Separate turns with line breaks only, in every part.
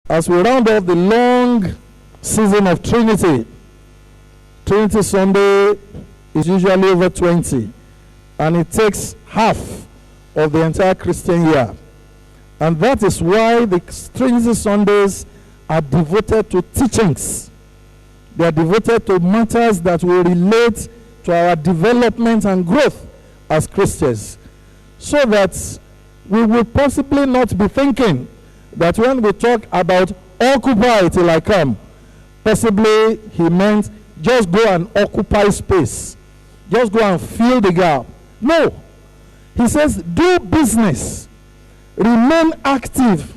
as we round off the long season of Trinity. Trinity Sunday is usually over 20, and it takes half of the entire Christian year. And that is why the Trinity Sundays are devoted to teachings. They are devoted to matters that will relate to our development and growth as Christians, so that we will possibly not be thinking that when we talk about occupy till I come, possibly he meant just go and occupy space, just go and fill the gap. No, he says do business, remain active.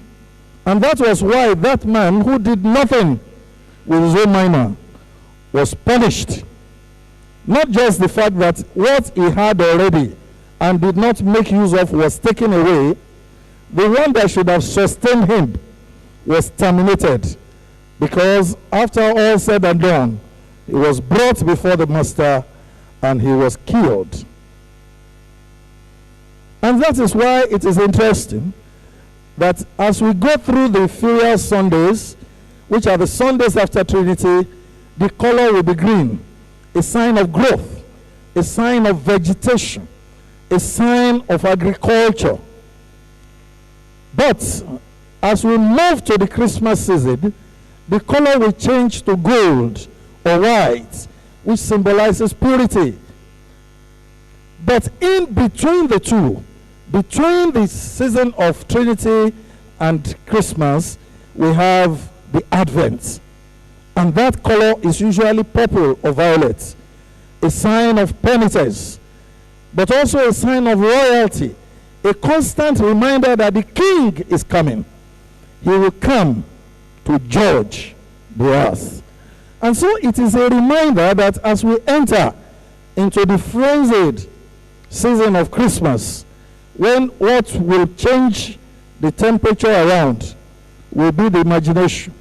And that was why that man who did nothing with his own minor was punished. Not just the fact that what he had already and did not make use of was taken away, the one that should have sustained him was terminated, because after all said and done, he was brought before the master and he was killed. And that is why it is interesting that as we go through the filial Sundays, which are the Sundays after Trinity, the color will be green, a sign of growth, a sign of vegetation, a sign of agriculture. But as we move to the Christmas season, the color will change to gold or white, which symbolizes purity. But in between the two, between the season of Trinity and Christmas, we have the Advent. And that color is usually purple or violet, a sign of penitence, but also a sign of royalty, a constant reminder that the King is coming. He will come to judge the earth. And so it is a reminder that as we enter into the frenzied season of Christmas, when what will change the temperature around will be the imagination,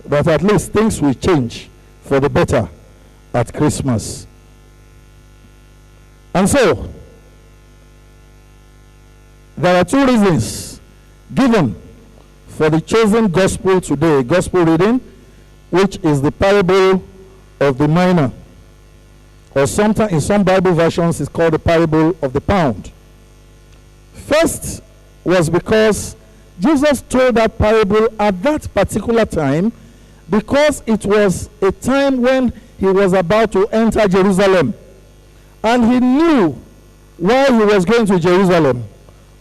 that at least things will change for the better at Christmas. And so, there are two reasons given for the chosen gospel today, gospel reading, which is the parable of the miner, or sometimes in some Bible versions it's called the parable of the pound. First was because Jesus told that parable at that particular time, because it was a time when he was about to enter Jerusalem. And he knew why he was going to Jerusalem.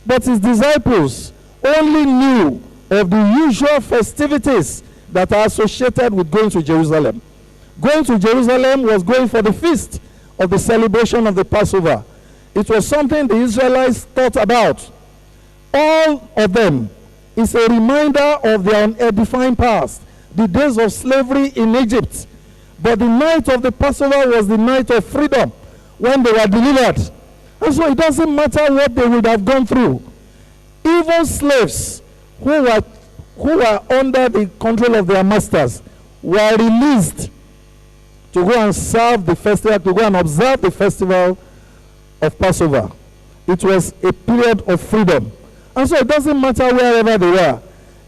But his disciples only knew of the usual festivities that are associated with going to Jerusalem. Going to Jerusalem was going for the feast of the celebration of the Passover. It was something the Israelites thought about. All of them is a reminder of their unedifying past, the days of slavery in Egypt. But the night of the Passover was the night of freedom, when they were delivered. And so it doesn't matter what they would have gone through. Even slaves who were under the control of their masters were released to go and serve the festival, to go and observe the festival of Passover. It was a period of freedom. And so it doesn't matter wherever they were,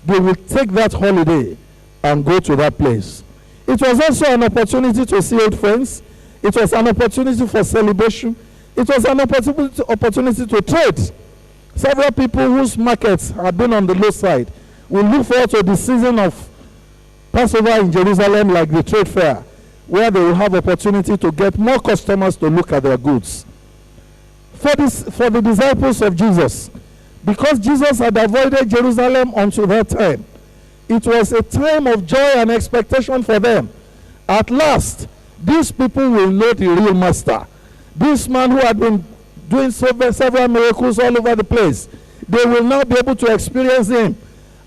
they would take that holiday and go to that place. It was also an opportunity to see old friends. It was an opportunity for celebration. It was an opportunity to trade. Several people whose markets had been on the low side will look forward to the season of Passover in Jerusalem, like the trade fair, where they will have opportunity to get more customers to look at their goods. For the disciples of Jesus, because Jesus had avoided Jerusalem until that time, it was a time of joy and expectation for them. At last, these people will know the real master. This man who had been doing several miracles all over the place, they will now be able to experience him.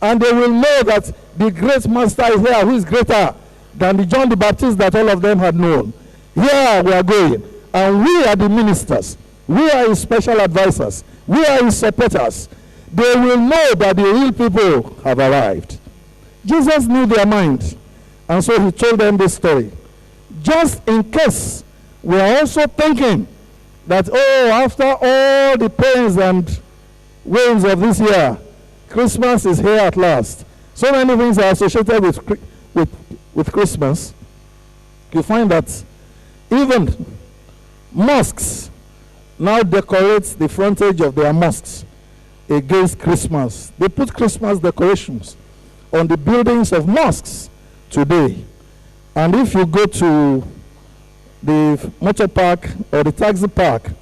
And they will know that the great master is here, who is greater than the John the Baptist that all of them had known. Here we are going. And we are the ministers. We are his special advisors. We are his supporters. They will know that the real people have arrived. Jesus knew their mind. And so he told them this story. Just in case we are also thinking that, oh, after all the pains and wains of this year, Christmas is here at last. So many things are associated with Christmas. You find that even mosques now decorate the frontage of their mosques against Christmas. They put Christmas decorations on the buildings of mosques today. And if you go to the motor park or the taxi park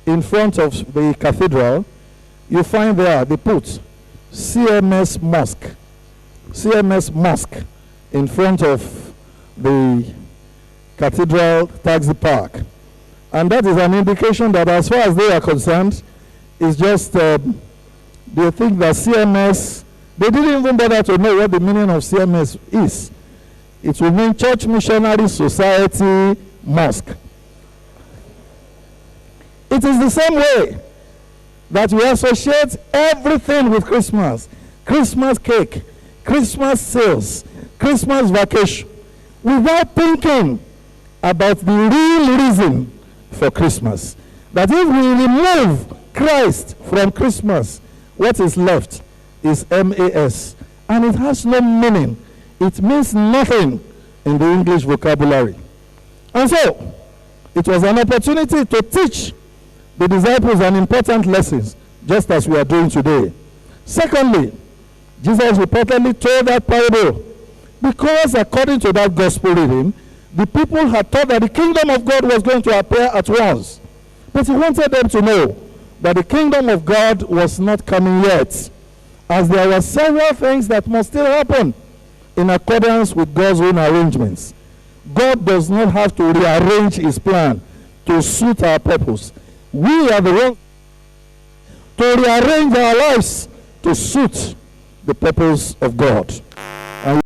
in front of the cathedral, you find there they put CMS Mosque in front of the cathedral taxi park. And that is an indication that as far as they are concerned, it's just they think that CMS, they didn't even bother to know what the meaning of CMS is. It will mean Church Missionary Society Mosque. It is the same way that we associate everything with Christmas. Christmas cake, Christmas sales, Christmas vacation, without thinking about the real reason for Christmas. That if we remove Christ from Christmas, what is left is MAS. And it has no meaning. It means nothing in the English vocabulary. And so, it was an opportunity to teach the disciples an important lesson, just as we are doing today. Secondly, Jesus reportedly told that parable because according to that gospel reading, the people had thought that the kingdom of God was going to appear at once. But he wanted them to know that the kingdom of God was not coming yet, as there were several things that must still happen in accordance with God's own arrangements. God does not have to rearrange his plan to suit our purpose. We are the ones to rearrange our lives to suit the purpose of God.